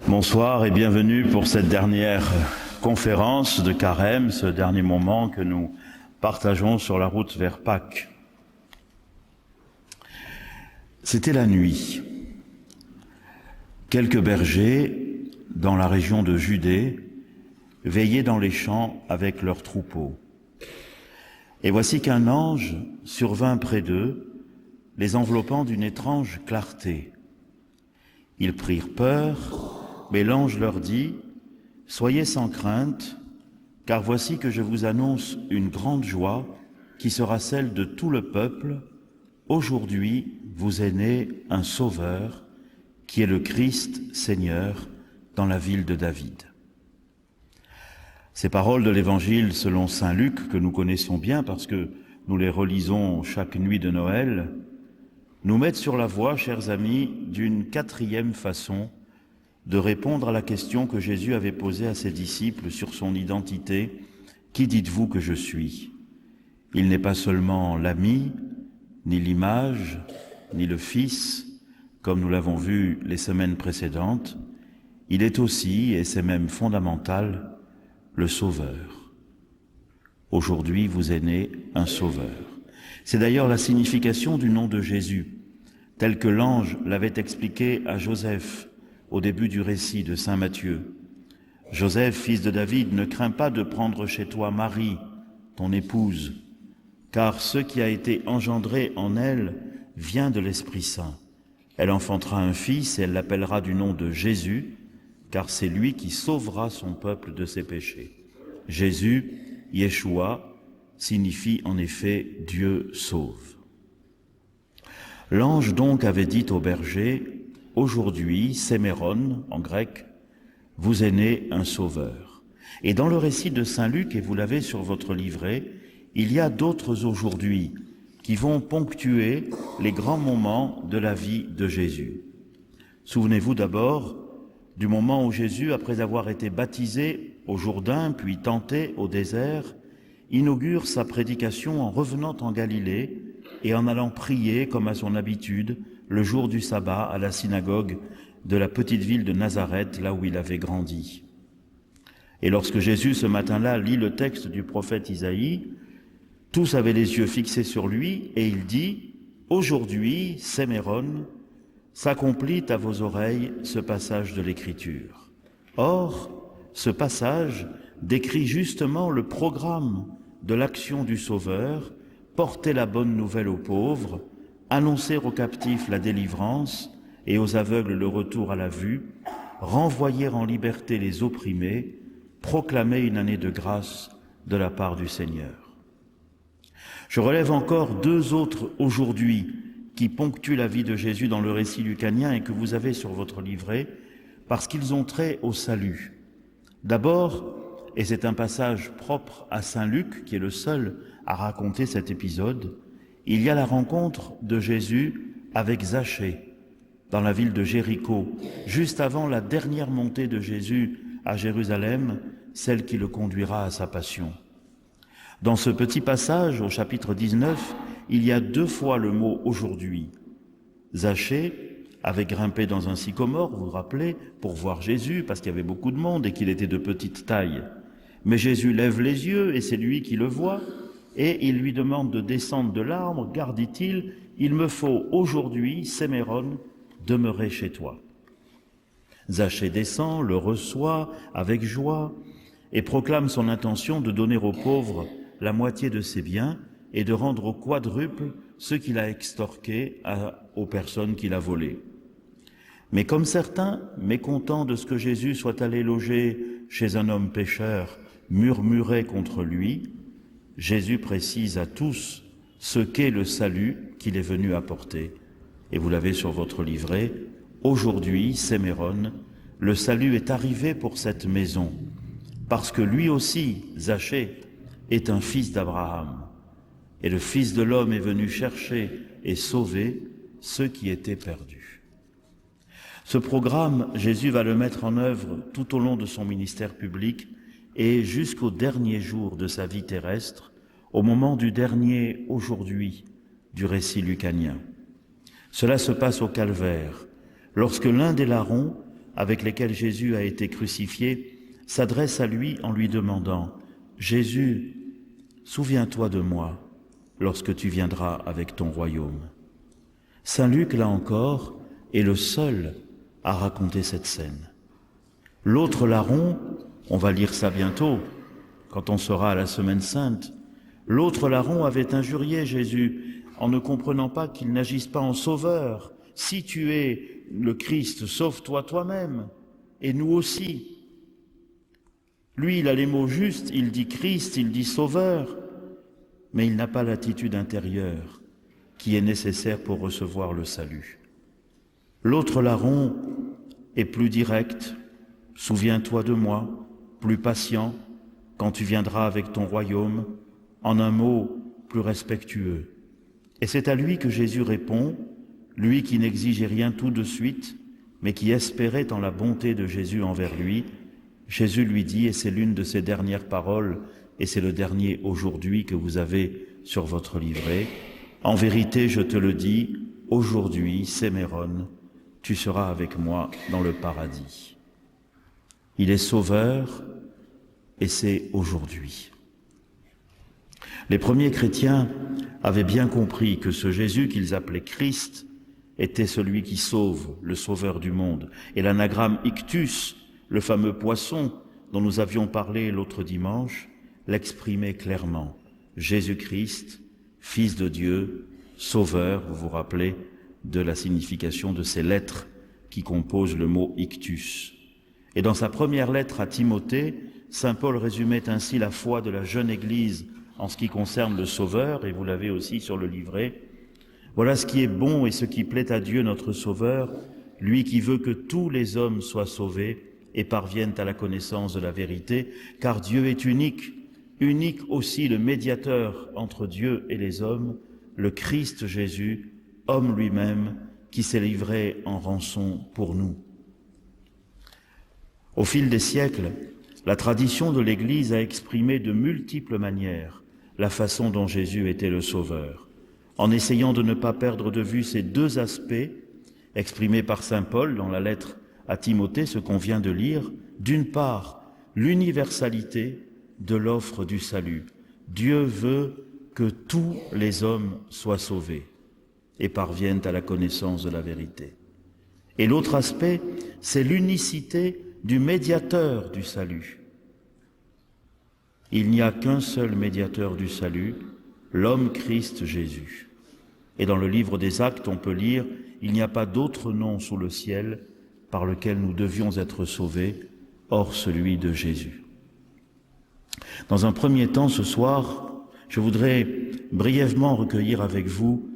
Bonsoir et bienvenue pour cette dernière conférence de Carême, ce dernier moment que nous partageons sur la route vers Pâques. C'était la nuit. Quelques bergers dans la région de Judée veillaient dans les champs avec leurs troupeaux. Et voici qu'un ange survint près d'eux, les enveloppant d'une étrange clarté. Ils prirent peur, mais l'ange leur dit « Soyez sans crainte, car voici que je vous annonce une grande joie qui sera celle de tout le peuple. Aujourd'hui, vous est né un Sauveur, qui est le Christ Seigneur, dans la ville de David. » Ces paroles de l'Évangile selon saint Luc, que nous connaissons bien parce que nous les relisons chaque nuit de Noël, nous mettent sur la voie, chers amis, d'une quatrième façon de répondre à la question que Jésus avait posée à ses disciples sur son identité. « Qui dites-vous que je suis ?» Il n'est pas seulement l'ami, ni l'image, ni le Fils, comme nous l'avons vu les semaines précédentes. Il est aussi, et c'est même fondamental, le Sauveur. Aujourd'hui, vous est né un Sauveur. C'est d'ailleurs la signification du nom de Jésus, tel que l'ange l'avait expliqué à Joseph au début du récit de saint Matthieu. « Joseph, fils de David, ne crains pas de prendre chez toi Marie, ton épouse, car ce qui a été engendré en elle vient de l'Esprit Saint. Elle enfantera un fils et elle l'appellera du nom de Jésus, car c'est lui qui sauvera son peuple de ses péchés. » Jésus, Yeshua, signifie en effet « Dieu sauve ». L'ange donc avait dit au berger « Aujourd'hui, Séméron, en grec, vous est né un Sauveur. » Et dans le récit de saint Luc, et vous l'avez sur votre livret, il y a d'autres aujourd'hui qui vont ponctuer les grands moments de la vie de Jésus. Souvenez-vous d'abord du moment où Jésus, après avoir été baptisé au Jourdain, puis tenté au désert, inaugure sa prédication en revenant en Galilée et en allant prier, comme à son habitude, le jour du sabbat à la synagogue de la petite ville de Nazareth, là où il avait grandi. Et lorsque Jésus, ce matin-là, lit le texte du prophète Isaïe, tous avaient les yeux fixés sur lui et il dit « Aujourd'hui, Séméron, s'accomplit à vos oreilles ce passage de l'Écriture. » Or, ce passage décrit justement le programme de l'action du Sauveur, porter la bonne nouvelle aux pauvres, annoncer aux captifs la délivrance et aux aveugles le retour à la vue, renvoyer en liberté les opprimés, proclamer une année de grâce de la part du Seigneur. Je relève encore deux autres aujourd'hui qui ponctuent la vie de Jésus dans le récit lucanien et que vous avez sur votre livret, parce qu'ils ont trait au salut. D'abord, et c'est un passage propre à saint Luc, qui est le seul à raconter cet épisode, il y a la rencontre de Jésus avec Zachée dans la ville de Jéricho, juste avant la dernière montée de Jésus à Jérusalem, celle qui le conduira à sa passion. Dans ce petit passage, au chapitre 19, il y a deux fois le mot « aujourd'hui ». Zachée avait grimpé dans un sycomore, vous vous rappelez, pour voir Jésus, parce qu'il y avait beaucoup de monde et qu'il était de petite taille. Mais Jésus lève les yeux et c'est lui qui le voit, et il lui demande de descendre de l'arbre. « Garde, dit-il, il me faut aujourd'hui, Séméron, demeurer chez toi. » Zachée descend, le reçoit avec joie et proclame son intention de donner aux pauvres la moitié de ses biens et de rendre au quadruple ce qu'il a extorqué aux personnes qu'il a volées. Mais comme certains, mécontents de ce que Jésus soit allé loger chez un homme pécheur, murmuraient contre lui, Jésus précise à tous ce qu'est le salut qu'il est venu apporter. Et vous l'avez sur votre livret, « Aujourd'hui, Séméron, le salut est arrivé pour cette maison, parce que lui aussi, Zachée, est un fils d'Abraham. Et le Fils de l'homme est venu chercher et sauver ceux qui étaient perdus. » Ce programme, Jésus va le mettre en œuvre tout au long de son ministère public et jusqu'au dernier jour de sa vie terrestre, au moment du dernier « aujourd'hui » du récit lucanien. Cela se passe au Calvaire, lorsque l'un des larrons avec lesquels Jésus a été crucifié, s'adressent à lui en lui demandant « Jésus, souviens-toi de moi lorsque tu viendras avec ton royaume. » Saint Luc, là encore, est le seul à raconter cette scène. L'autre larron, on va lire ça bientôt, quand on sera à la Semaine Sainte, l'autre larron avait injurié Jésus en ne comprenant pas qu'il n'agisse pas en sauveur. Si tu es le Christ, sauve-toi toi-même, et nous aussi. Lui, il a les mots justes, il dit Christ, il dit sauveur, mais il n'a pas l'attitude intérieure qui est nécessaire pour recevoir le salut. L'autre larron est plus direct, souviens-toi de moi, plus patient, quand tu viendras avec ton royaume, en un mot, plus respectueux. Et c'est à lui que Jésus répond, lui qui n'exigeait rien tout de suite, mais qui espérait en la bonté de Jésus envers lui. Jésus lui dit, et c'est l'une de ses dernières paroles, et c'est le dernier aujourd'hui que vous avez sur votre livret, « En vérité, je te le dis, aujourd'hui, Séméron, tu seras avec moi dans le paradis. » Il est sauveur, et c'est aujourd'hui. Les premiers chrétiens avaient bien compris que ce Jésus qu'ils appelaient Christ était celui qui sauve, le sauveur du monde. Et l'anagramme ictus, le fameux poisson dont nous avions parlé l'autre dimanche, l'exprimait clairement. Jésus-Christ, Fils de Dieu, Sauveur, vous vous rappelez de la signification de ces lettres qui composent le mot ictus. Et dans sa première lettre à Timothée, saint Paul résumait ainsi la foi de la jeune Église en ce qui concerne le Sauveur, et vous l'avez aussi sur le livret. Voilà ce qui est bon et ce qui plaît à Dieu notre Sauveur, lui qui veut que tous les hommes soient sauvés et parviennent à la connaissance de la vérité, car Dieu est unique, unique aussi le médiateur entre Dieu et les hommes, le Christ Jésus, homme lui-même, qui s'est livré en rançon pour nous. Au fil des siècles, la tradition de l'Église a exprimé de multiples manières la façon dont Jésus était le Sauveur, en essayant de ne pas perdre de vue ces deux aspects exprimés par saint Paul dans la lettre à Timothée, ce qu'on vient de lire. D'une part, l'universalité de l'offre du salut. Dieu veut que tous les hommes soient sauvés et parviennent à la connaissance de la vérité. Et l'autre aspect, c'est l'unicité du médiateur du salut. Il n'y a qu'un seul médiateur du salut, l'homme Christ Jésus. Et dans le livre des Actes, on peut lire « Il n'y a pas d'autre nom sous le ciel par lequel nous devions être sauvés, hors celui de Jésus. » Dans un premier temps, ce soir, je voudrais brièvement recueillir avec vous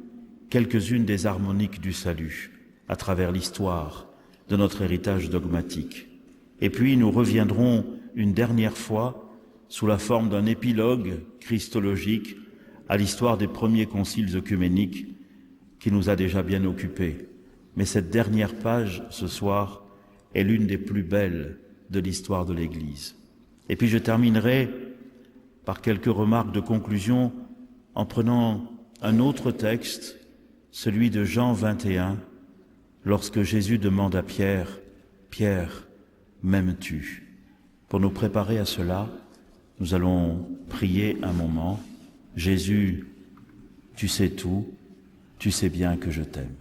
quelques-unes des harmoniques du salut à travers l'histoire de notre héritage dogmatique. Et puis nous reviendrons une dernière fois sous la forme d'un épilogue christologique à l'histoire des premiers conciles œcuméniques qui nous a déjà bien occupés. Mais cette dernière page, ce soir, est l'une des plus belles de l'histoire de l'Église. Et puis je terminerai par quelques remarques de conclusion en prenant un autre texte, celui de Jean 21, lorsque Jésus demande à Pierre, « Pierre, m'aimes-tu » Pour nous préparer à cela, nous allons prier un moment. Jésus, tu sais tout, tu sais bien que je t'aime.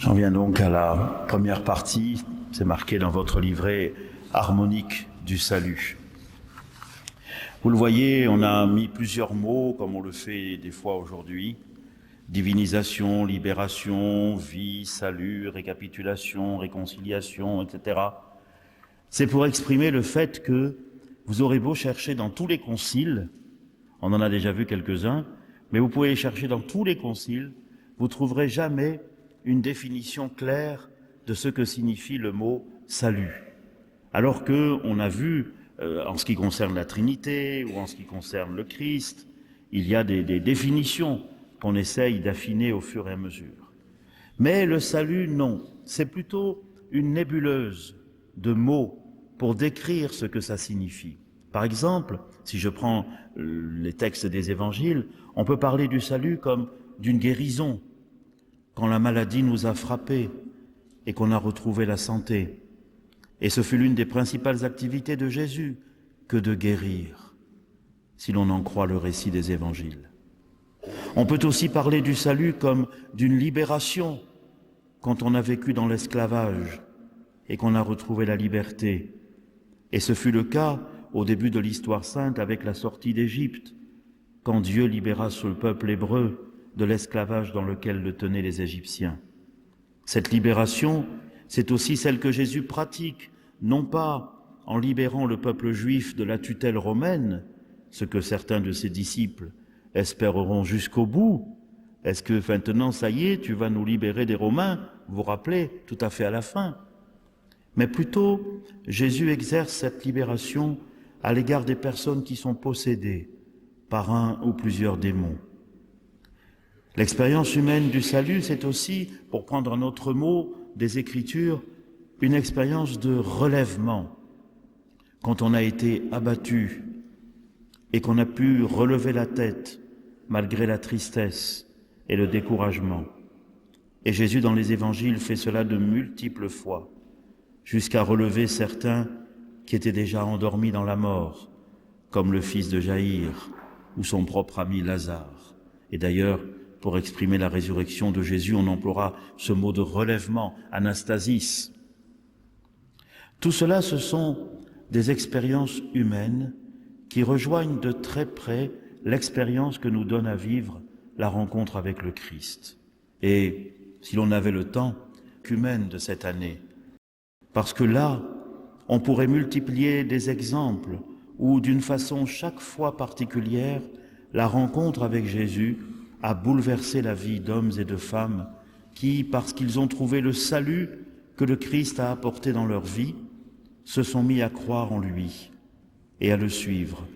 J'en viens donc à la première partie, c'est marqué dans votre livret harmonique du salut. Vous le voyez, on a mis plusieurs mots, comme on le fait des fois aujourd'hui. Divinisation, libération, vie, salut, récapitulation, réconciliation, etc. C'est pour exprimer le fait que vous aurez beau chercher dans tous les conciles, on en a déjà vu quelques-uns, mais vous pouvez chercher dans tous les conciles, vous trouverez jamais une définition claire de ce que signifie le mot salut. Alors que on a vu, en ce qui concerne la Trinité ou en ce qui concerne le Christ, il y a des définitions qu'on essaye d'affiner au fur et à mesure. Mais le salut, non. C'est plutôt une nébuleuse de mots pour décrire ce que ça signifie. Par exemple, si je prends les textes des évangiles, on peut parler du salut comme d'une guérison, quand la maladie nous a frappés et qu'on a retrouvé la santé. Et ce fut l'une des principales activités de Jésus, que de guérir, si l'on en croit le récit des évangiles. On peut aussi parler du salut comme d'une libération, quand on a vécu dans l'esclavage et qu'on a retrouvé la liberté. Et ce fut le cas au début de l'histoire sainte avec la sortie d'Égypte, quand Dieu libéra ce peuple hébreu de l'esclavage dans lequel le tenaient les Égyptiens. Cette libération, c'est aussi celle que Jésus pratique, non pas en libérant le peuple juif de la tutelle romaine, ce que certains de ses disciples espéreront jusqu'au bout. Est-ce que maintenant, ça y est, tu vas nous libérer des Romains? Vous vous rappelez, tout à fait à la fin. Mais plutôt, Jésus exerce cette libération à l'égard des personnes qui sont possédées par un ou plusieurs démons. L'expérience humaine du salut, c'est aussi, pour prendre un autre mot des Écritures, une expérience de relèvement. Quand on a été abattu et qu'on a pu relever la tête malgré la tristesse et le découragement. Et Jésus, dans les évangiles, fait cela de multiples fois, jusqu'à relever certains qui étaient déjà endormis dans la mort, comme le fils de Jaïr ou son propre ami Lazare. Et d'ailleurs, pour exprimer la résurrection de Jésus, on emploiera ce mot de relèvement, anastasis. Tout cela, ce sont des expériences humaines qui rejoignent de très près l'expérience que nous donne à vivre la rencontre avec le Christ. Et si l'on avait le temps humaine de cette année, parce que là, on pourrait multiplier des exemples où, d'une façon chaque fois particulière, la rencontre avec Jésus a bouleversé la vie d'hommes et de femmes qui, parce qu'ils ont trouvé le salut que le Christ a apporté dans leur vie, se sont mis à croire en lui et à le suivre,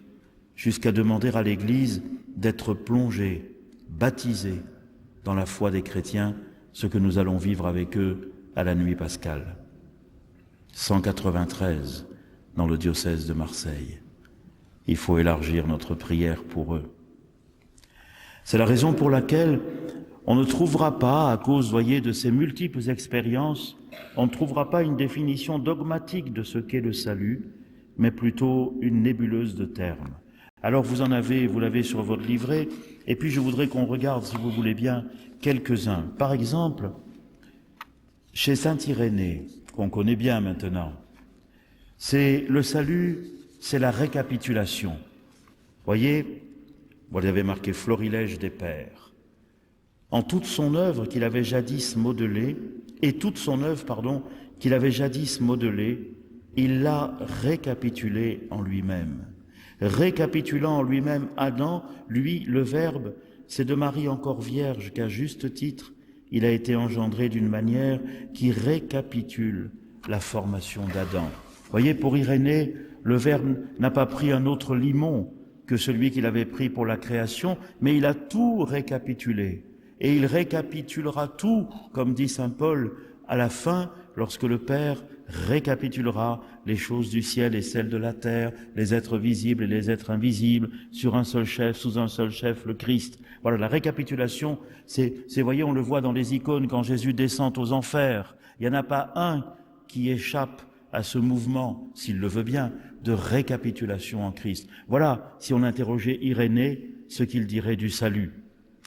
jusqu'à demander à l'Église d'être plongés, baptisés dans la foi des chrétiens, ce que nous allons vivre avec eux à la nuit pascale. 193 dans le diocèse de Marseille. Il faut élargir notre prière pour eux. C'est la raison pour laquelle on ne trouvera pas, à cause, voyez, de ces multiples expériences, on ne trouvera pas une définition dogmatique de ce qu'est le salut, mais plutôt une nébuleuse de termes. Alors vous l'avez sur votre livret, et puis je voudrais qu'on regarde, si vous voulez bien, quelques-uns. Par exemple, chez saint Irénée, qu'on connaît bien maintenant, c'est le salut, c'est la récapitulation. Voyez, vous l'avez marqué, florilège des pères. En toute son œuvre qu'il avait jadis modelée, qu'il avait jadis modelée, il l'a récapitulée en lui-même. Récapitulant en lui-même Adam, lui, le Verbe, c'est de Marie encore vierge qu'à juste titre, il a été engendré d'une manière qui récapitule la formation d'Adam. Voyez, pour Irénée, le Verbe n'a pas pris un autre limon que celui qu'il avait pris pour la création, mais il a tout récapitulé. Et il récapitulera tout, comme dit saint Paul, à la fin, lorsque le Père récapitulera les choses du ciel et celles de la terre, les êtres visibles et les êtres invisibles, sur un seul chef, sous un seul chef, le Christ. Voilà, la récapitulation, voyez, on le voit dans les icônes quand Jésus descend aux enfers. Il n'y en a pas un qui échappe à ce mouvement, s'il le veut bien, de récapitulation en Christ. Voilà, si on interrogeait Irénée, ce qu'il dirait du salut.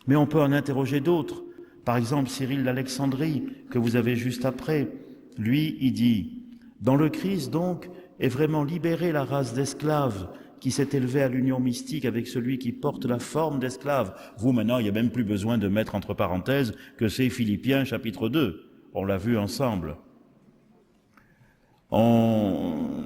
Mais on peut en interroger d'autres. Par exemple, Cyril d'Alexandrie, que vous avez juste après, lui, il dit, dans le Christ, donc, est vraiment libérée la race d'esclaves qui s'est élevée à l'union mystique avec celui qui porte la forme d'esclave. Vous, maintenant, il n'y a même plus besoin de mettre entre parenthèses que c'est Philippiens chapitre 2. On l'a vu ensemble.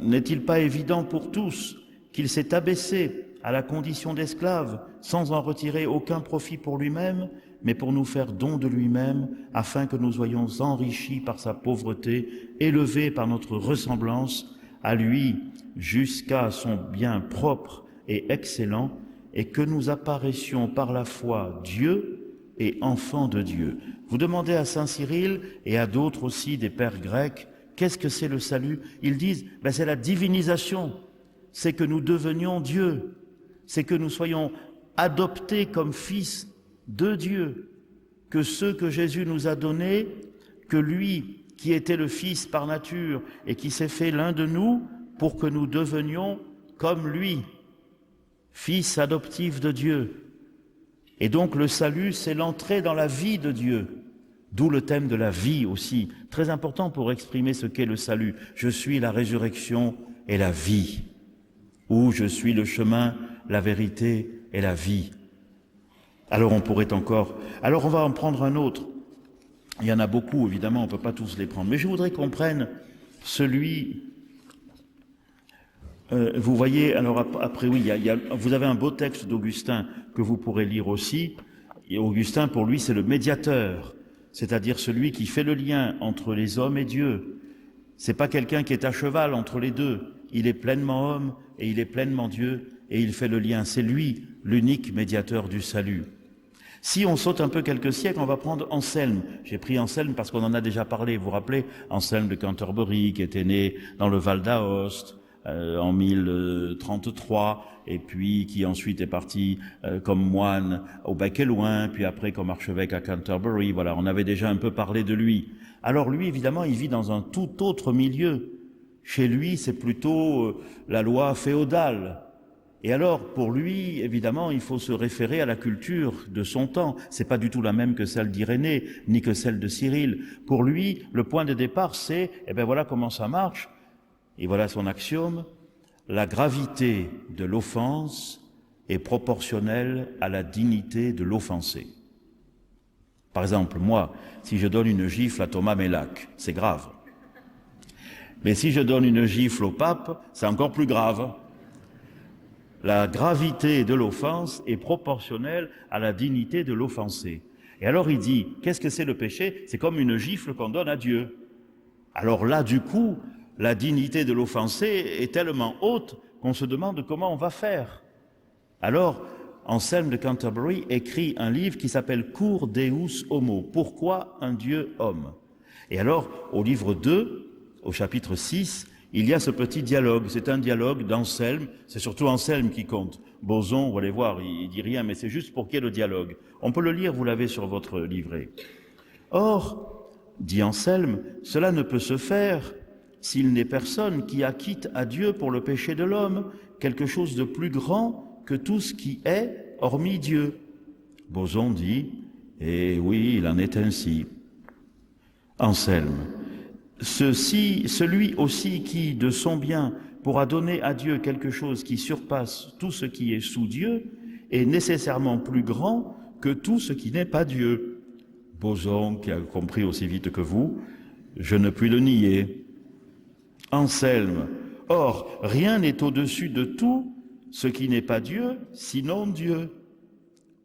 N'est-il pas évident pour tous qu'il s'est abaissé à la condition d'esclave sans en retirer aucun profit pour lui-même, mais pour nous faire don de lui-même, afin que nous soyons enrichis par sa pauvreté, élevés par notre ressemblance à lui jusqu'à son bien propre et excellent, et que nous apparaissions par la foi Dieu et enfants de Dieu. Vous demandez à saint Cyril et à d'autres aussi des pères grecs, qu'est-ce que c'est le salut? Ils disent, c'est la divinisation, c'est que nous devenions Dieu, c'est que nous soyons adoptés comme fils de Dieu, que ceux que Jésus nous a donnés, que lui qui était le Fils par nature et qui s'est fait l'un de nous pour que nous devenions comme lui, fils adoptifs de Dieu. Et donc le salut, c'est l'entrée dans la vie de Dieu, d'où le thème de la vie aussi, très important pour exprimer ce qu'est le salut. Je suis la résurrection et la vie, ou je suis le chemin, la vérité et la vie. Alors on pourrait encore... Alors on va en prendre un autre. Il y en a beaucoup, évidemment, on ne peut pas tous les prendre. Mais je voudrais qu'on prenne celui... vous voyez, alors après, oui, vous avez un beau texte d'Augustin que vous pourrez lire aussi. Et Augustin, pour lui, c'est le médiateur, c'est-à-dire celui qui fait le lien entre les hommes et Dieu. C'est pas quelqu'un qui est à cheval entre les deux. Il est pleinement homme et il est pleinement Dieu et il fait le lien. C'est lui, l'unique médiateur du salut. Si on saute un peu quelques siècles, on va prendre Anselme. J'ai pris Anselme parce qu'on en a déjà parlé. Vous vous rappelez, Anselme de Canterbury, qui était né dans le Val d'Aoste en 1033, et puis qui ensuite est parti comme moine au Bec et Loin, puis après comme archevêque à Canterbury. Voilà, on avait déjà un peu parlé de lui. Alors lui, évidemment, il vit dans un tout autre milieu. Chez lui, c'est plutôt la loi féodale. Et alors, pour lui, évidemment, il faut se référer à la culture de son temps. C'est pas du tout la même que celle d'Irénée, ni que celle de Cyril. Pour lui, le point de départ, c'est, voilà comment ça marche. Et voilà son axiome. La gravité de l'offense est proportionnelle à la dignité de l'offensé. Par exemple, moi, si je donne une gifle à Thomas Mélac, c'est grave. Mais si je donne une gifle au pape, c'est encore plus grave. La gravité de l'offense est proportionnelle à la dignité de l'offensé. Et alors il dit, qu'est-ce que c'est le péché? C'est comme une gifle qu'on donne à Dieu. Alors là, du coup, la dignité de l'offensé est tellement haute qu'on se demande comment on va faire. Alors, Anselme de Canterbury écrit un livre qui s'appelle Cur Deus Homo, pourquoi un Dieu homme? Et alors, au livre 2, au chapitre 6, il y a ce petit dialogue, c'est un dialogue d'Anselme, c'est surtout Anselme qui compte. Boson, vous allez voir, il dit rien, mais c'est juste pour qu'il y ait le dialogue. On peut le lire, vous l'avez sur votre livret. Or, dit Anselme, cela ne peut se faire s'il n'est personne qui acquitte à Dieu pour le péché de l'homme quelque chose de plus grand que tout ce qui est, hormis Dieu. Boson dit, eh oui, il en est ainsi. Anselme, celui aussi qui, de son bien, pourra donner à Dieu quelque chose qui surpasse tout ce qui est sous Dieu, est nécessairement plus grand que tout ce qui n'est pas Dieu. Boson, qui a compris aussi vite que vous, je ne puis le nier. Anselme, or, rien n'est au-dessus de tout ce qui n'est pas Dieu, sinon Dieu.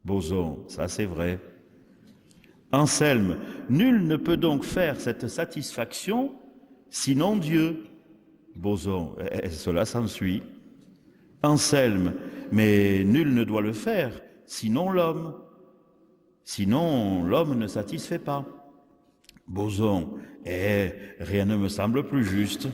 Boson, ça c'est vrai. Anselme, nul ne peut donc faire cette satisfaction sinon Dieu. Boson, cela s'ensuit. Anselme, mais nul ne doit le faire sinon l'homme. Sinon l'homme ne satisfait pas. Boson, rien ne me semble plus juste.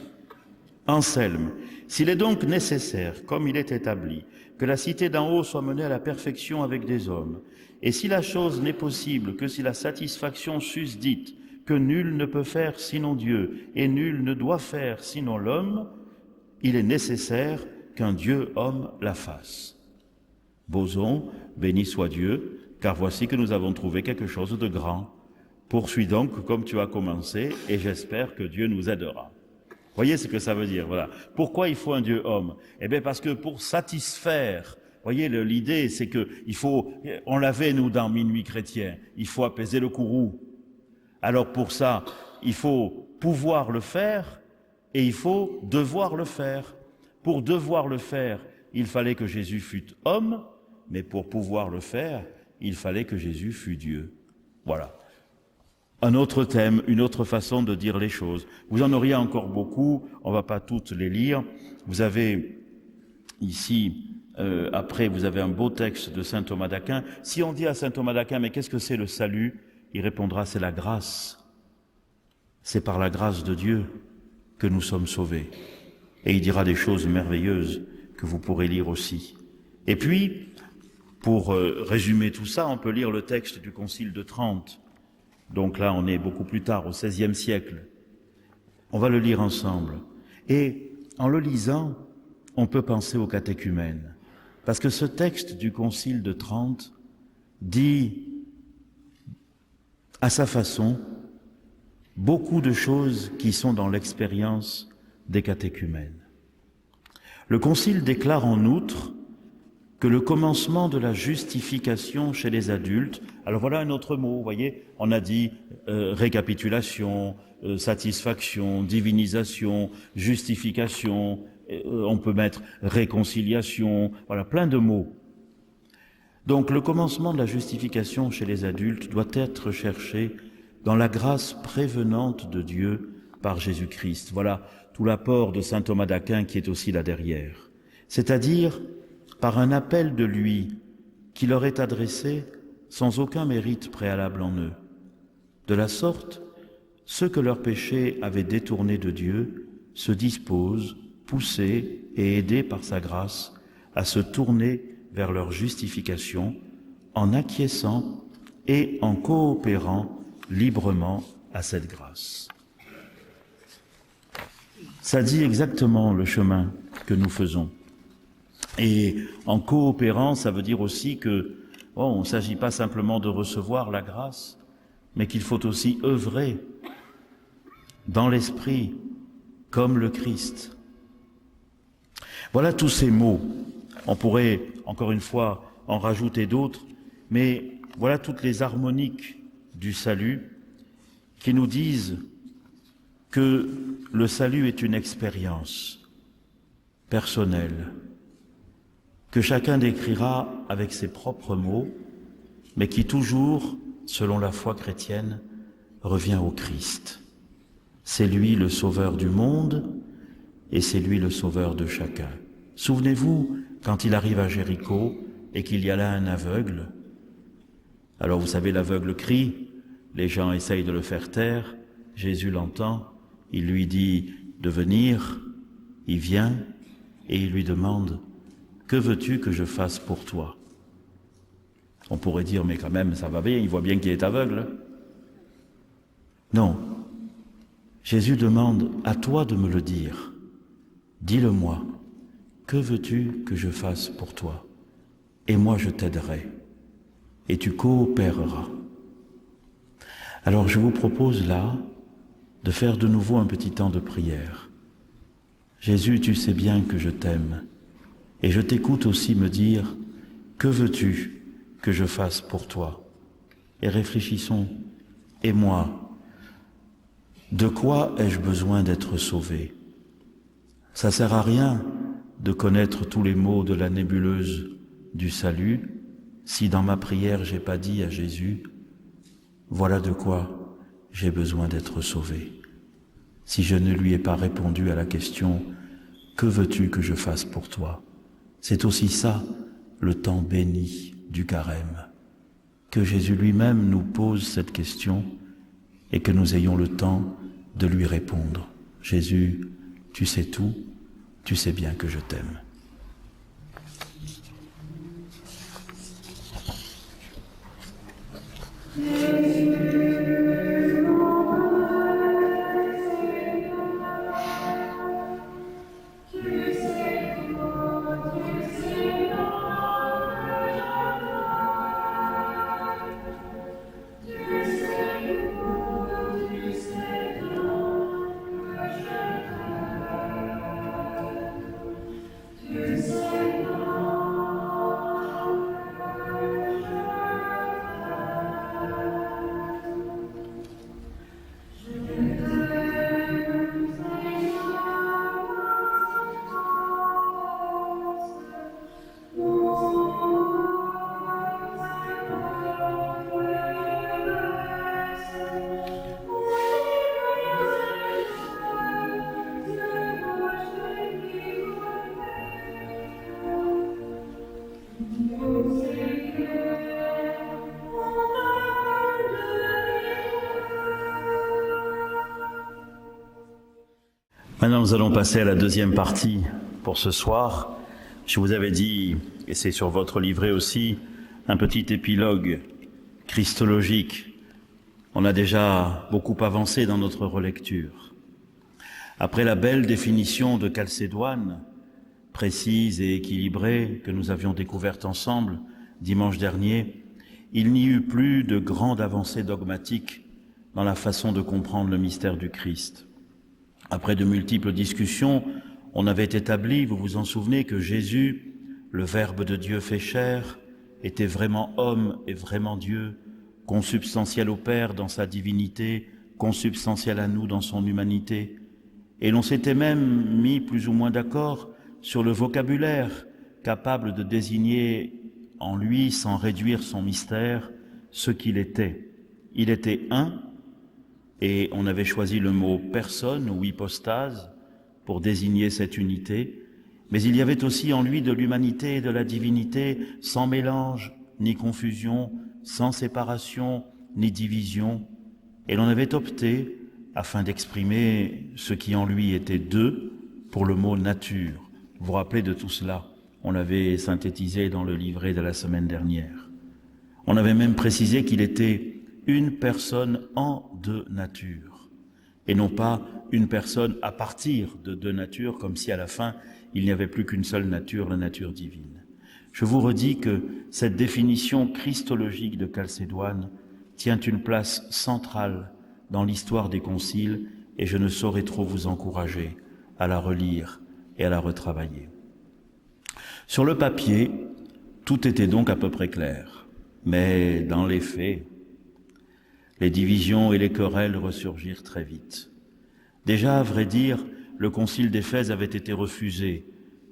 Anselme, s'il est donc nécessaire, comme il est établi, que la cité d'en haut soit menée à la perfection avec des hommes, et si la chose n'est possible que si la satisfaction susdite, que nul ne peut faire sinon Dieu, et nul ne doit faire sinon l'homme, il est nécessaire qu'un Dieu-homme la fasse. Boson, béni soit Dieu, car voici que nous avons trouvé quelque chose de grand. Poursuis donc comme tu as commencé et j'espère que Dieu nous aidera. Voyez ce que ça veut dire, voilà. Pourquoi il faut un Dieu homme? Eh bien parce que pour satisfaire, voyez, l'idée c'est que il faut, on l'avait nous dans Minuit chrétien, il faut apaiser le courroux. Alors pour ça, il faut pouvoir le faire et il faut devoir le faire. Pour devoir le faire, il fallait que Jésus fût homme, mais pour pouvoir le faire, il fallait que Jésus fût Dieu. Voilà. Un autre thème, une autre façon de dire les choses. Vous en auriez encore beaucoup, on ne va pas toutes les lire. Vous avez ici, après, vous avez un beau texte de saint Thomas d'Aquin. Si on dit à saint Thomas d'Aquin, mais qu'est-ce que c'est le salut? Il répondra, c'est la grâce. C'est par la grâce de Dieu que nous sommes sauvés. Et il dira des choses merveilleuses que vous pourrez lire aussi. Et puis, pour résumer tout ça, on peut lire le texte du Concile de Trente. Donc là, on est beaucoup plus tard, au XVIe siècle. On va le lire ensemble. Et en le lisant, on peut penser au catéchumène. Parce que ce texte du Concile de Trente dit, à sa façon, beaucoup de choses qui sont dans l'expérience des catéchumènes. Le Concile déclare en outre que le commencement de la justification chez les adultes, alors voilà un autre mot, vous voyez, on a dit récapitulation, satisfaction, divinisation, justification, on peut mettre réconciliation, voilà, plein de mots. Donc le commencement de la justification chez les adultes doit être cherché dans la grâce prévenante de Dieu par Jésus-Christ. Voilà tout l'apport de saint Thomas d'Aquin qui est aussi là derrière. C'est-à-dire par un appel de lui qui leur est adressé sans aucun mérite préalable en eux. De la sorte, ceux que leurs péchés avaient détournés de Dieu se disposent, poussés et aidés par sa grâce, à se tourner vers leur justification en acquiesçant et en coopérant librement à cette grâce. Ça dit exactement le chemin que nous faisons. Et en coopérant, ça veut dire aussi que on ne s'agit pas simplement de recevoir la grâce, mais qu'il faut aussi œuvrer dans l'esprit comme le Christ. Voilà tous ces mots. On pourrait, encore une fois, en rajouter d'autres, mais voilà toutes les harmoniques du salut qui nous disent que le salut est une expérience personnelle, que chacun décrira avec ses propres mots, mais qui toujours, selon la foi chrétienne, revient au Christ. C'est lui le sauveur du monde et c'est lui le sauveur de chacun. Souvenez-vous, quand il arrive à Jéricho et qu'il y a là un aveugle, alors vous savez, l'aveugle crie, les gens essayent de le faire taire, Jésus l'entend, il lui dit de venir, il vient et il lui demande « Que veux-tu que je fasse pour toi ?» On pourrait dire « Mais quand même, ça va bien, il voit bien qu'il est aveugle. » Non, Jésus demande « À toi de me le dire. Dis-le-moi, que veux-tu que je fasse pour toi? Et moi je t'aiderai, et tu coopéreras. » Alors je vous propose là de faire de nouveau un petit temps de prière. Jésus, tu sais bien que je t'aime, et je t'écoute aussi me dire « Que veux-tu que je fasse pour toi ?» Et réfléchissons. Et moi, de quoi ai-je besoin d'être sauvé? Ça ne sert à rien de connaître tous les mots de la nébuleuse du salut si dans ma prière j'ai pas dit à Jésus « Voilà de quoi j'ai besoin d'être sauvé ». Si je ne lui ai pas répondu à la question « Que veux-tu que je fasse pour toi ?» C'est aussi ça, le temps béni du carême. Que Jésus lui-même nous pose cette question et que nous ayons le temps de lui répondre. Jésus, tu sais tout, tu sais bien que je t'aime. Maintenant, nous allons passer à la deuxième partie pour ce soir. Je vous avais dit, et c'est sur votre livret aussi, un petit épilogue christologique. On a déjà beaucoup avancé dans notre relecture. Après la belle définition de Chalcédoine, précise et équilibrée, que nous avions découverte ensemble dimanche dernier, il n'y eut plus de grande avancée dogmatique dans la façon de comprendre le mystère du Christ. Après de multiples discussions, on avait établi, vous vous en souvenez, que Jésus, le Verbe de Dieu fait chair, était vraiment homme et vraiment Dieu, consubstantiel au Père dans sa divinité, consubstantiel à nous dans son humanité. Et l'on s'était même mis plus ou moins d'accord sur le vocabulaire capable de désigner en lui, sans réduire son mystère, ce qu'il était. Il était un, et on avait choisi le mot personne ou hypostase pour désigner cette unité, mais il y avait aussi en lui de l'humanité et de la divinité, sans mélange ni confusion, sans séparation ni division, et l'on avait opté, afin d'exprimer ce qui en lui était deux, pour le mot nature. Vous vous rappelez de tout cela? On l'avait synthétisé dans le livret de la semaine dernière. On avait même précisé qu'il était une personne en deux natures, et non pas une personne à partir de deux natures, comme si à la fin il n'y avait plus qu'une seule nature, la nature divine. Je vous redis que cette définition christologique de Chalcédoine tient une place centrale dans l'histoire des conciles, et je ne saurais trop vous encourager à la relire et à la retravailler. Sur le papier, tout était donc à peu près clair, mais dans les faits, les divisions et les querelles ressurgirent très vite. Déjà, à vrai dire, le concile d'Éphèse avait été refusé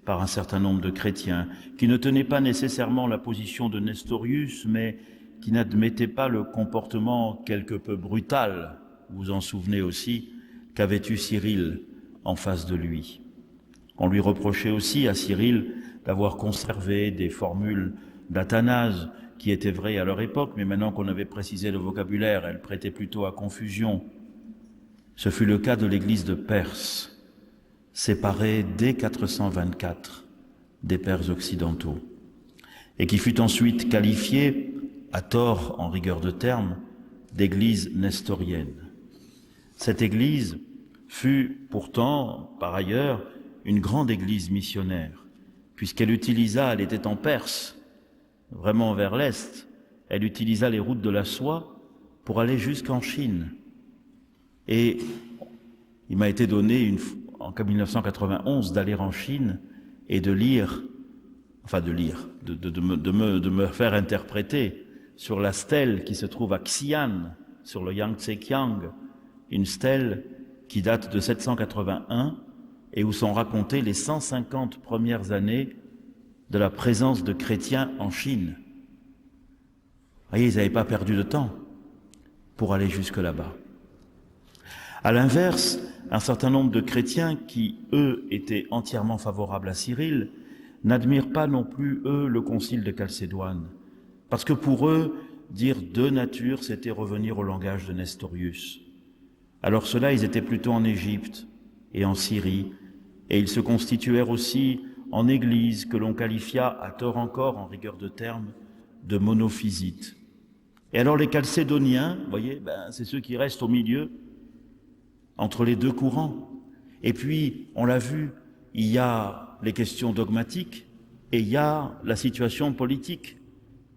par un certain nombre de chrétiens qui ne tenaient pas nécessairement la position de Nestorius, mais qui n'admettaient pas le comportement quelque peu brutal, vous vous en souvenez aussi, qu'avait eu Cyril en face de lui. On lui reprochait aussi à Cyril d'avoir conservé des formules d'Athanase qui étaient vraies à leur époque, mais maintenant qu'on avait précisé le vocabulaire, elles prêtaient plutôt à confusion. Ce fut le cas de l'église de Perse, séparée dès 424 des pères occidentaux, et qui fut ensuite qualifiée, à tort en rigueur de terme, d'église nestorienne. Cette église fut pourtant, par ailleurs, une grande église missionnaire, puisqu'elle utilisa, elle était en Perse, vraiment vers l'Est, elle utilisa les routes de la soie pour aller jusqu'en Chine. Et il m'a été donné en 1991 d'aller en Chine et de lire, de me faire interpréter sur la stèle qui se trouve à Xi'an, sur le Yangtze-Kiang, une stèle qui date de 781 et où sont racontées les 150 premières années de la présence de chrétiens en Chine. Vous voyez, ils n'avaient pas perdu de temps pour aller jusque là-bas. À l'inverse, un certain nombre de chrétiens qui, eux, étaient entièrement favorables à Cyril, n'admirent pas non plus, eux, le concile de Chalcédoine, parce que pour eux, dire deux natures, c'était revenir au langage de Nestorius. Alors ceux-là, ils étaient plutôt en Égypte et en Syrie, et ils se constituèrent aussi en église que l'on qualifia, à tort encore, en rigueur de terme, de monophysites. Et alors les Chalcédoniens, vous voyez, c'est ceux qui restent au milieu, entre les deux courants. Et puis, on l'a vu, il y a les questions dogmatiques et il y a la situation politique.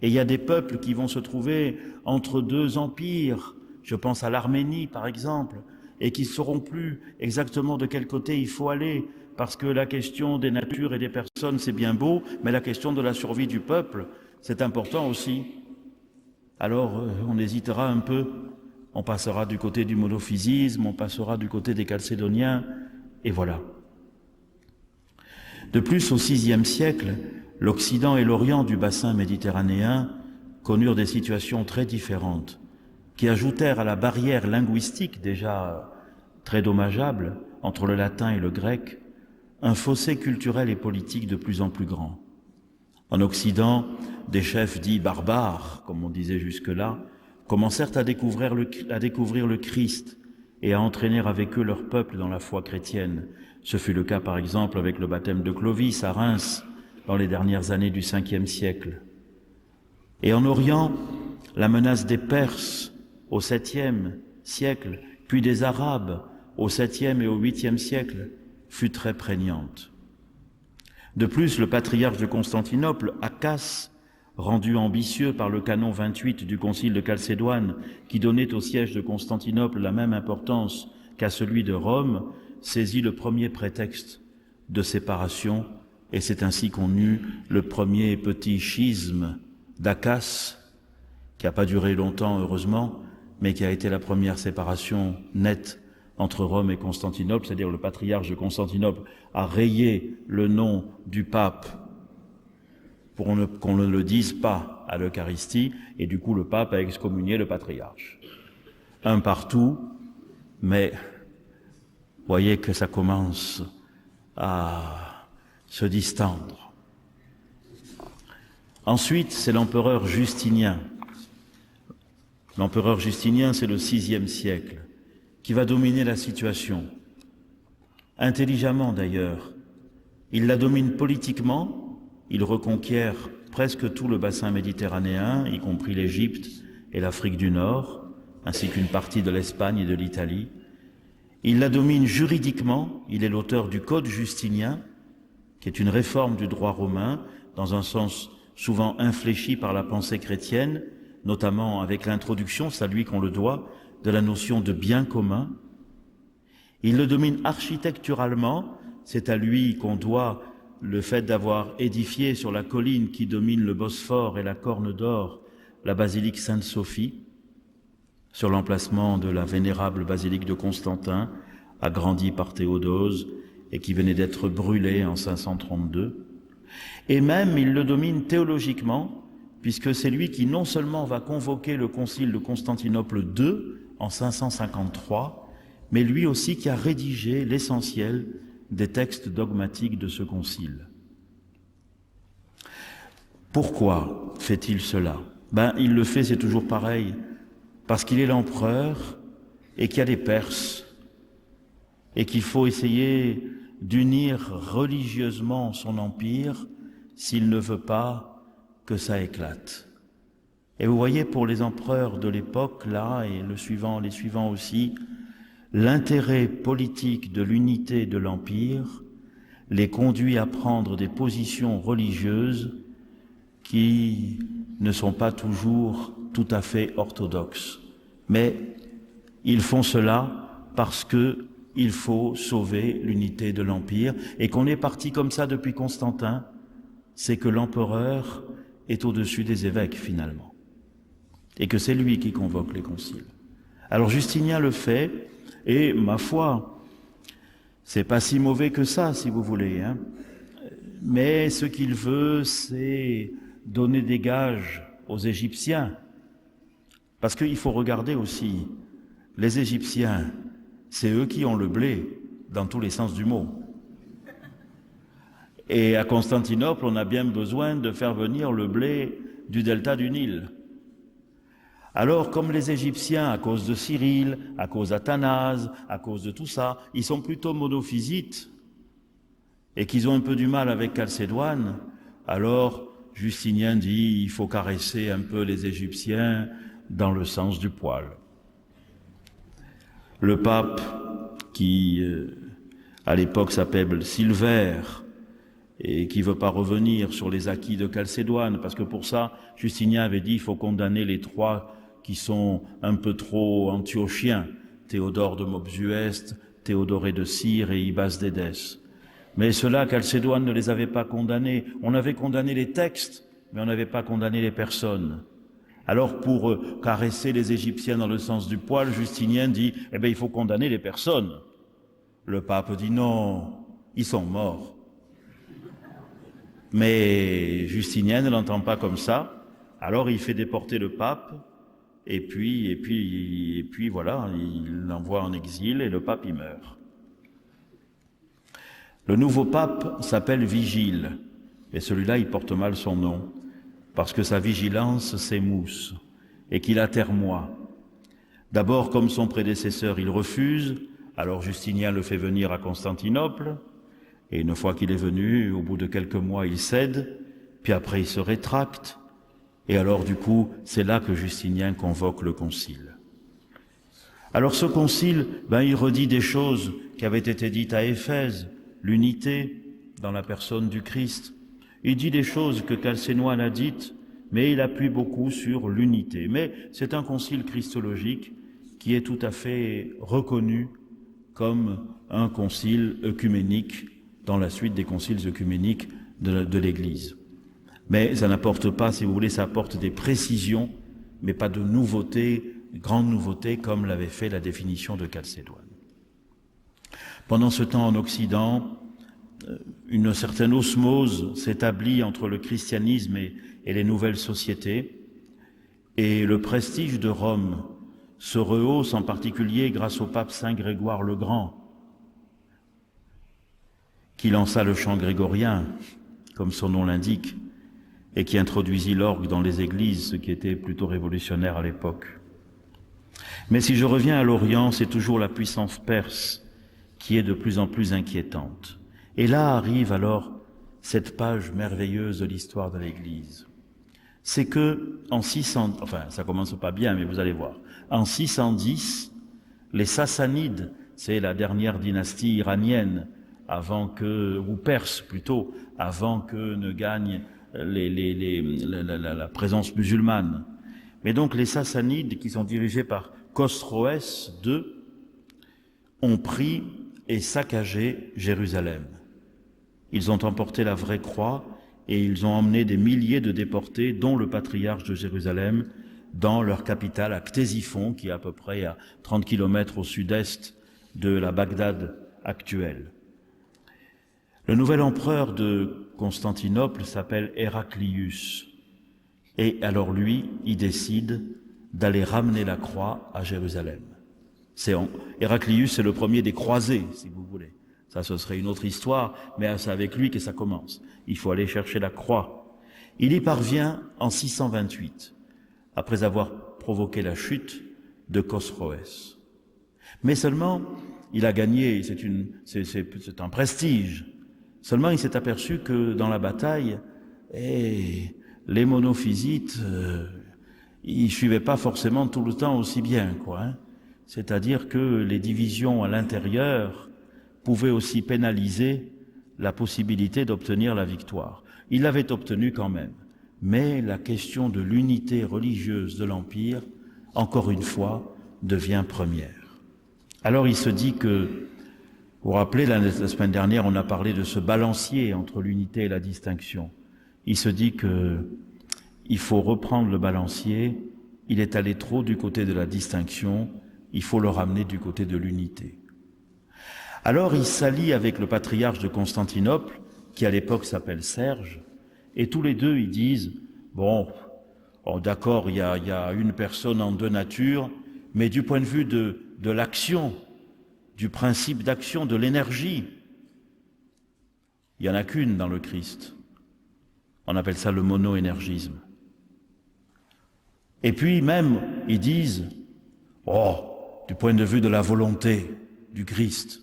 Et il y a des peuples qui vont se trouver entre deux empires, je pense à l'Arménie par exemple, et qui ne sauront plus exactement de quel côté il faut aller, parce que la question des natures et des personnes, c'est bien beau, mais la question de la survie du peuple, c'est important aussi. Alors, on hésitera un peu, on passera du côté du monophysisme, on passera du côté des Chalcédoniens, et voilà. De plus, au VIe siècle, l'Occident et l'Orient du bassin méditerranéen connurent des situations très différentes, qui ajoutèrent à la barrière linguistique déjà très dommageable entre le latin et le grec, un fossé culturel et politique de plus en plus grand. En Occident, des chefs dits barbares, comme on disait jusque-là, commencèrent à découvrir le Christ et à entraîner avec eux leur peuple dans la foi chrétienne. Ce fut le cas par exemple avec le baptême de Clovis à Reims dans les dernières années du 5e siècle. Et en Orient, la menace des Perses au 7e siècle, puis des Arabes au 7e et au 8e siècle, fut très prégnante. De plus, le patriarche de Constantinople, Akas, rendu ambitieux par le canon 28 du concile de Chalcédoine, qui donnait au siège de Constantinople la même importance qu'à celui de Rome, saisit le premier prétexte de séparation, et c'est ainsi qu'on eut le premier petit schisme d'Akas, qui n'a pas duré longtemps, heureusement, mais qui a été la première séparation nette entre Rome et Constantinople, c'est-à-dire le patriarche de Constantinople a rayé le nom du pape pour qu'on ne le dise pas à l'Eucharistie, et du coup le pape a excommunié le patriarche. Un partout, mais voyez que ça commence à se distendre. Ensuite, c'est l'empereur Justinien. L'empereur Justinien, c'est le 6e siècle, qui va dominer la situation. Intelligemment d'ailleurs. Il la domine politiquement, il reconquiert presque tout le bassin méditerranéen, y compris l'Égypte et l'Afrique du Nord, ainsi qu'une partie de l'Espagne et de l'Italie. Il la domine juridiquement, il est l'auteur du Code justinien, qui est une réforme du droit romain, dans un sens souvent infléchi par la pensée chrétienne, notamment avec l'introduction, c'est à lui qu'on le doit, de la notion de bien commun. Il le domine architecturalement, c'est à lui qu'on doit le fait d'avoir édifié sur la colline qui domine le Bosphore et la Corne d'Or, la basilique Sainte-Sophie, sur l'emplacement de la vénérable basilique de Constantin, agrandie par Théodose et qui venait d'être brûlée en 532. Et même il le domine théologiquement, puisque c'est lui qui non seulement va convoquer le concile de Constantinople II en 553, mais lui aussi qui a rédigé l'essentiel des textes dogmatiques de ce concile. Pourquoi fait-il cela? Il le fait, c'est toujours pareil, parce qu'il est l'empereur et qu'il y a des Perses et qu'il faut essayer d'unir religieusement son empire s'il ne veut pas que ça éclate. Et vous voyez, pour les empereurs de l'époque, là, et les suivants aussi, l'intérêt politique de l'unité de l'empire les conduit à prendre des positions religieuses qui ne sont pas toujours tout à fait orthodoxes. Mais ils font cela parce qu'il faut sauver l'unité de l'empire et qu'on est parti comme ça depuis Constantin, c'est que l'empereur est au-dessus des évêques finalement et que c'est lui qui convoque les conciles. Alors Justinien le fait et ma foi, c'est pas si mauvais que ça si vous voulez, hein. Mais ce qu'il veut, c'est donner des gages aux Égyptiens. Parce qu'il faut regarder aussi, les Égyptiens, c'est eux qui ont le blé, dans tous les sens du mot. Et à Constantinople, on a bien besoin de faire venir le blé du delta du Nil. Alors, comme les Égyptiens, à cause de Cyril, à cause d'Athanase, à cause de tout ça, ils sont plutôt monophysites, et qu'ils ont un peu du mal avec Chalcédoine, alors Justinien dit il faut caresser un peu les Égyptiens dans le sens du poil. Le pape, qui à l'époque s'appelle Silvère, et qui ne veut pas revenir sur les acquis de Chalcédoine, parce que pour ça, Justinien avait dit il faut condamner les trois qui sont un peu trop antiochiens, Théodore de Mopsueste, Théodoré de Cire et Ibas d'Édesse. Mais ceux-là, Chalcédoine ne les avait pas condamnés. On avait condamné les textes, mais on n'avait pas condamné les personnes. Alors pour caresser les Égyptiens dans le sens du poil, Justinien dit « il faut condamner les personnes ». Le pape dit « Non, ils sont morts ». Mais Justinien ne l'entend pas comme ça, alors il fait déporter le pape, et puis voilà, il l'envoie en exil et le pape y meurt. Le nouveau pape s'appelle Vigile, et celui-là il porte mal son nom, parce que sa vigilance s'émousse et qu'il attermoie. D'abord, comme son prédécesseur, il refuse, alors Justinien le fait venir à Constantinople, et une fois qu'il est venu, au bout de quelques mois, il cède, puis après il se rétracte, et alors du coup, c'est là que Justinien convoque le concile. Alors ce concile, il redit des choses qui avaient été dites à Éphèse, l'unité dans la personne du Christ. Il dit des choses que Chalcédoine a dites, mais il appuie beaucoup sur l'unité. Mais c'est un concile christologique qui est tout à fait reconnu comme un concile œcuménique dans la suite des conciles œcuméniques de l'Église. Mais ça n'apporte pas, si vous voulez, ça apporte des précisions, mais pas de nouveautés, grandes nouveautés, comme l'avait fait la définition de Chalcédoine. Pendant ce temps, en Occident, une certaine osmose s'établit entre le christianisme et les nouvelles sociétés, et le prestige de Rome se rehausse en particulier grâce au pape Saint Grégoire le Grand, qui lança le chant grégorien, comme son nom l'indique, et qui introduisit l'orgue dans les églises, ce qui était plutôt révolutionnaire à l'époque. Mais si je reviens à l'Orient, c'est toujours la puissance perse qui est de plus en plus inquiétante. Et là arrive alors cette page merveilleuse de l'histoire de l'Église. C'est que en 600, enfin ça commence pas bien, mais vous allez voir. En 610, les Sassanides, c'est la dernière dynastie iranienne, ou perse plutôt, avant que ne gagne la présence musulmane. Mais donc les Sassanides, qui sont dirigés par Khosroès II, ont pris et saccagé Jérusalem. Ils ont emporté la vraie croix et ils ont emmené des milliers de déportés, dont le patriarche de Jérusalem, dans leur capitale à Ctésiphon, qui est à peu près à 30 km au sud-est de la Bagdad actuelle. Le nouvel empereur de Constantinople s'appelle Héraclius. Et alors lui, il décide d'aller ramener la croix à Jérusalem. Héraclius, c'est le premier des croisés, si vous voulez. Ça, ce serait une autre histoire, mais c'est avec lui que ça commence. Il faut aller chercher la croix. Il y parvient en 628, après avoir provoqué la chute de Khosroès. Mais seulement, il a gagné, c'est un prestige. Seulement, il s'est aperçu que dans la bataille, les monophysites, ils suivaient pas forcément tout le temps aussi bien, quoi. C'est-à-dire que les divisions à l'intérieur pouvaient aussi pénaliser la possibilité d'obtenir la victoire. Il l'avait obtenue quand même. Mais la question de l'unité religieuse de l'Empire, encore une fois, devient première. Alors il se dit que, vous vous rappelez, la semaine dernière, on a parlé de ce balancier entre l'unité et la distinction. Il se dit que il faut reprendre le balancier, il est allé trop du côté de la distinction, il faut le ramener du côté de l'unité. Alors il s'allie avec le patriarche de Constantinople, qui à l'époque s'appelle Serge, et tous les deux ils disent, d'accord, il y a une personne en deux natures, mais du point de vue de l'action, du principe d'action, de l'énergie, il n'y en a qu'une dans le Christ. On appelle ça le monoénergisme. Et puis même, ils disent, du point de vue de la volonté du Christ,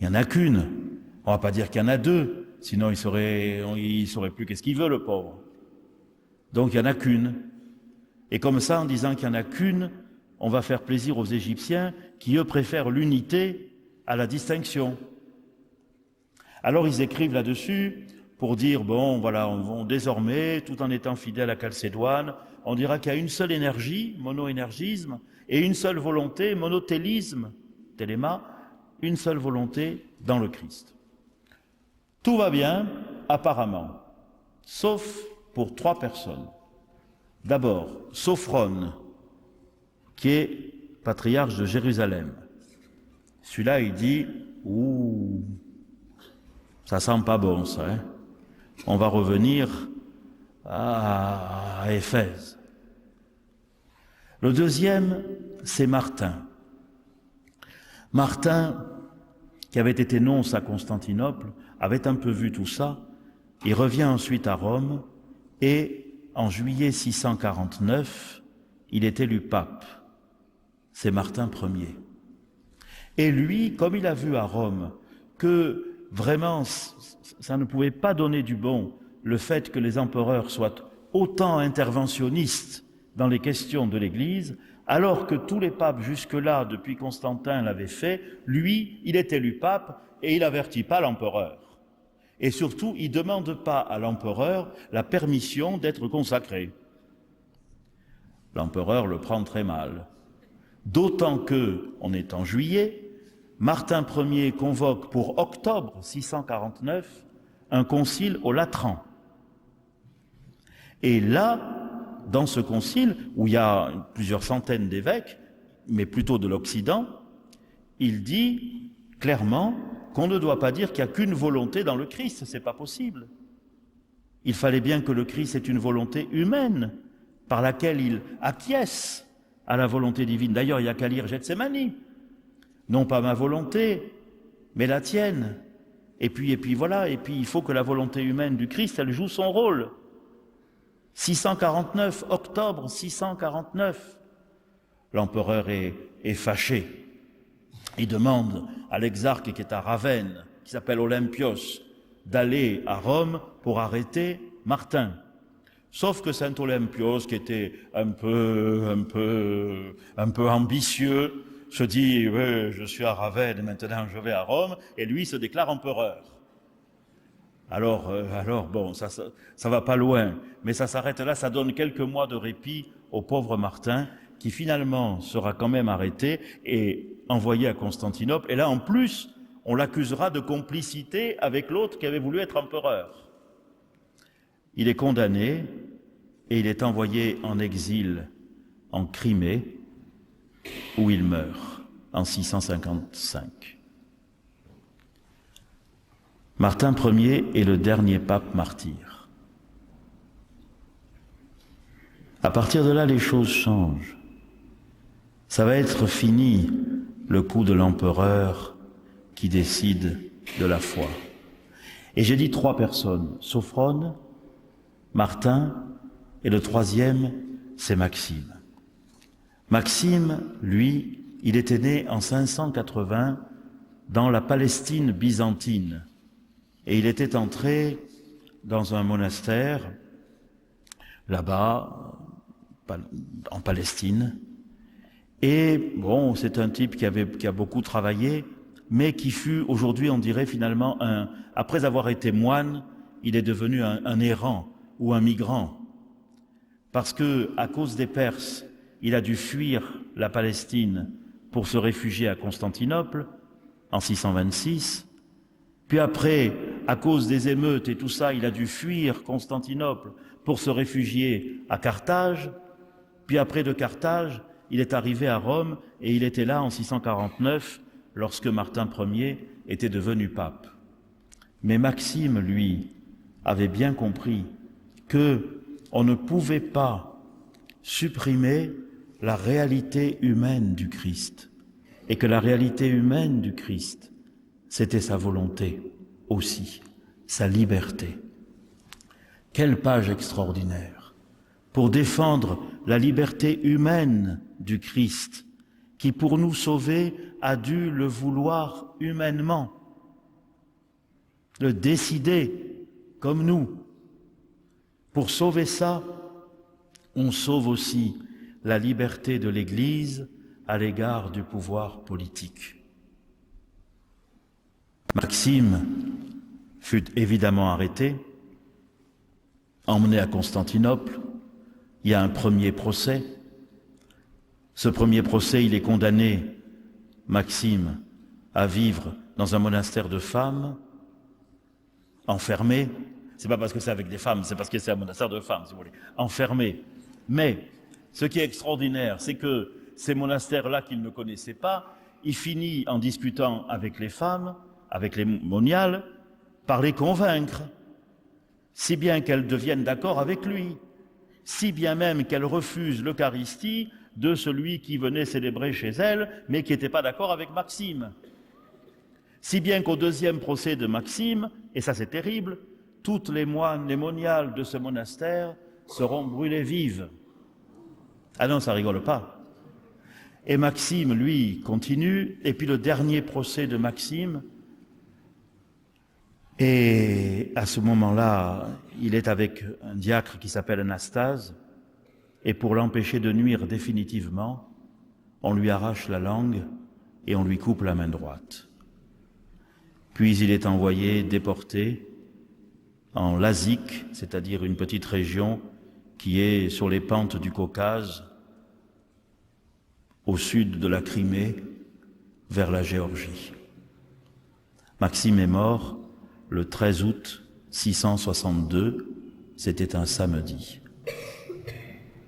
il n'y en a qu'une. On ne va pas dire qu'il y en a deux, sinon il saurait plus qu'est-ce qu'il veut, le pauvre. Donc il n'y en a qu'une. Et comme ça, en disant qu'il n'y en a qu'une, on va faire plaisir aux Égyptiens qui, eux, préfèrent l'unité à la distinction. Alors ils écrivent là-dessus pour dire, désormais, tout en étant fidèle à Chalcédoine, on dira qu'il y a une seule énergie, monoénergisme, et une seule volonté, monotélisme, téléma, une seule volonté dans le Christ. Tout va bien, apparemment, sauf pour trois personnes. D'abord, Sophrone, qui est patriarche de Jérusalem. Celui-là, il dit, ça sent pas bon, ça, hein. On va revenir à Éphèse. Le deuxième, c'est Martin. Martin, qui avait été nonce à Constantinople, avait un peu vu tout ça. Il revient ensuite à Rome et en juillet 649, il est élu pape. c'est Martin Ier. Et lui, comme il a vu à Rome que vraiment ça ne pouvait pas donner du bon, le fait que les empereurs soient autant interventionnistes dans les questions de l'Église, alors que tous les papes jusque-là, depuis Constantin, l'avaient fait, lui, il est élu pape et il n'avertit pas l'empereur. Et surtout, il ne demande pas à l'empereur la permission d'être consacré. L'empereur le prend très mal. D'autant que, on est en juillet, Martin Ier convoque pour octobre 649 un concile au Latran. Et là, dans ce concile, où il y a plusieurs centaines d'évêques, mais plutôt de l'Occident, il dit clairement qu'on ne doit pas dire qu'il n'y a qu'une volonté dans le Christ, c'est pas possible. Il fallait bien que le Christ ait une volonté humaine, par laquelle il acquiesce à la volonté divine. D'ailleurs, il n'y a qu'à lire Gethsémani. Non pas ma volonté, mais la tienne. Et puis voilà, et puis il faut que la volonté humaine du Christ, elle joue son rôle. 649, octobre 649. L'empereur est fâché. Il demande à l'exarque qui est à Ravenne, qui s'appelle Olympios, d'aller à Rome pour arrêter Martin. Sauf que Saint Olympios, qui était un peu ambitieux, se dit ouais, je suis à Ravenne, maintenant je vais à Rome, et lui se déclare empereur. Alors bon, ça va pas loin, mais ça s'arrête là, ça donne quelques mois de répit au pauvre Martin, qui finalement sera quand même arrêté et envoyé à Constantinople. Et là, en plus, on l'accusera de complicité avec l'autre qui avait voulu être empereur. Il est condamné et il est envoyé en exil en Crimée, où il meurt en 655. Martin Ier est le dernier pape martyr. À partir de là, les choses changent. Ça va être fini, le coup de l'empereur qui décide de la foi. Et j'ai dit 3 personnes, Sophrone, Martin, et le 3e, c'est Maxime. Maxime, lui, il était né en 580 dans la Palestine byzantine. Et il était entré dans un monastère, là-bas, en Palestine. Et bon, c'est un type qui a beaucoup travaillé, mais qui fut aujourd'hui, on dirait finalement, après avoir été moine, il est devenu un errant ou un migrant. Parce que, à cause des Perses, il a dû fuir la Palestine pour se réfugier à Constantinople en 626. Puis après, à cause des émeutes et tout ça, il a dû fuir Constantinople pour se réfugier à Carthage. Puis après de Carthage, il est arrivé à Rome et il était là en 649 lorsque Martin Ier était devenu pape. Mais Maxime, lui, avait bien compris qu'on ne pouvait pas supprimer la réalité humaine du Christ et que la réalité humaine du Christ, c'était sa volonté aussi, sa liberté. Quelle page extraordinaire pour défendre la liberté humaine du Christ qui, pour nous sauver, a dû le vouloir humainement, le décider comme nous. Pour sauver ça, on sauve aussi la liberté de l'Église à l'égard du pouvoir politique. Maxime fut évidemment arrêté, emmené à Constantinople. Il y a un premier procès. Ce premier procès, il est condamné, Maxime, à vivre dans un monastère de femmes, enfermé. C'est pas parce que c'est avec des femmes, c'est parce que c'est un monastère de femmes, si vous voulez. Enfermé. Mais ce qui est extraordinaire, c'est que ces monastères-là qu'il ne connaissait pas, il finit en discutant avec les femmes, avec les moniales, par les convaincre, si bien qu'elles deviennent d'accord avec lui, si bien même qu'elles refusent l'Eucharistie de celui qui venait célébrer chez elles, mais qui n'était pas d'accord avec Maxime. Si bien qu'au 2e procès de Maxime, et ça c'est terrible, toutes les moines, les moniales de ce monastère seront brûlées vives. Ah non, ça rigole pas. Et Maxime, lui, continue. Et puis le dernier procès de Maxime. Et à ce moment-là, il est avec un diacre qui s'appelle Anastase. Et pour l'empêcher de nuire définitivement, on lui arrache la langue et on lui coupe la main droite. Puis il est envoyé, déporté, en Lazique, c'est-à-dire une petite région qui est sur les pentes du Caucase, au sud de la Crimée, vers la Géorgie. Maxime est mort le 13 août 662, c'était un samedi.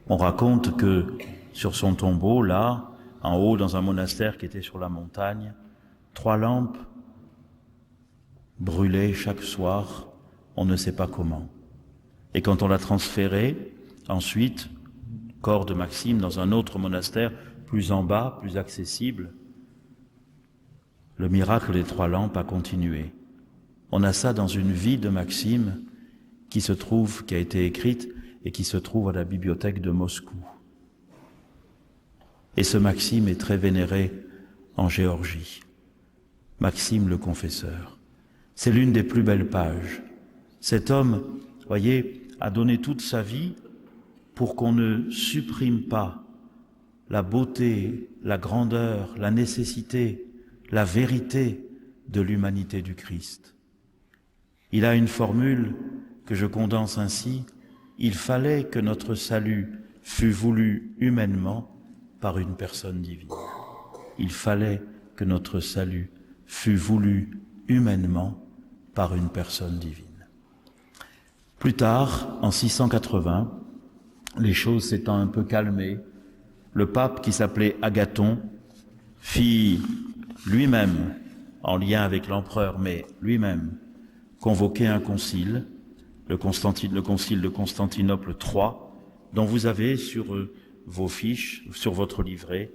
On raconte que sur son tombeau, là, en haut dans un monastère qui était sur la montagne, 3 lampes brûlaient chaque soir, on ne sait pas comment. Et quand on l'a transféré, ensuite, corps de Maxime, dans un autre monastère, plus en bas, plus accessible, le miracle des 3 lampes a continué. On a ça dans une vie de Maxime qui a été écrite et qui se trouve à la bibliothèque de Moscou. Et ce Maxime est très vénéré en Géorgie. Maxime le confesseur. C'est l'une des plus belles pages. Cet homme, voyez, a donné toute sa vie pour qu'on ne supprime pas la beauté, la grandeur, la nécessité, la vérité de l'humanité du Christ. Il a une formule que je condense ainsi: il fallait que notre salut fût voulu humainement par une personne divine. Il fallait que notre salut fût voulu humainement par une personne divine. Plus tard, en 680, les choses s'étant un peu calmées, le pape, qui s'appelait Agathon, fit lui-même, en lien avec l'empereur, mais lui-même, convoquer un concile, le concile de Constantinople III, dont vous avez sur vos fiches, sur votre livret,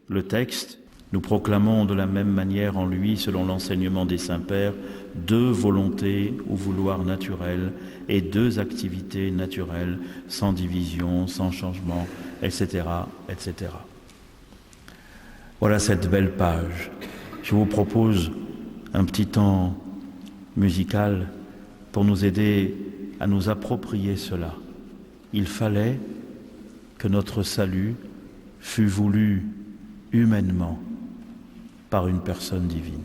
le texte: nous proclamons de la même manière en lui, selon l'enseignement des saints-pères, 2 volontés ou vouloirs naturels et 2 activités naturelles, sans division, sans changement, etc., etc. Voilà cette belle page. Je vous propose un petit temps musical pour nous aider à nous approprier cela. Il fallait que notre salut fût voulu humainement par une personne divine.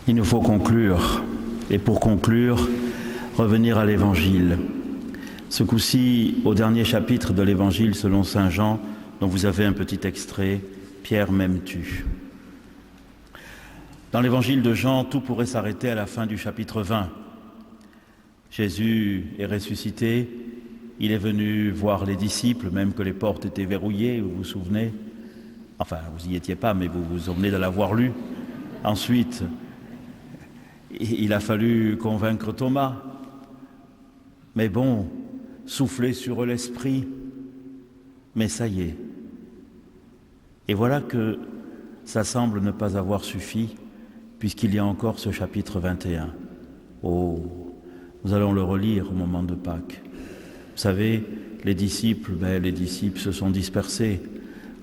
Il nous faut conclure, et pour conclure, revenir à l'Évangile. Ce coup-ci, au dernier chapitre de l'Évangile selon saint Jean, dont vous avez un petit extrait, « Pierre, m'aimes-tu » ? Dans l'Évangile de Jean, tout pourrait s'arrêter à la fin du chapitre 20. Jésus est ressuscité, il est venu voir les disciples, même que les portes étaient verrouillées, vous vous souvenez? Enfin, vous n'y étiez pas, mais vous vous souvenez de l'avoir lu. Ensuite, il a fallu convaincre Thomas. Mais bon, souffler sur l'esprit, mais ça y est. Et voilà que ça semble ne pas avoir suffi, puisqu'il y a encore ce chapitre 21. Oh, nous allons le relire au moment de Pâques. Vous savez, les disciples se sont dispersés.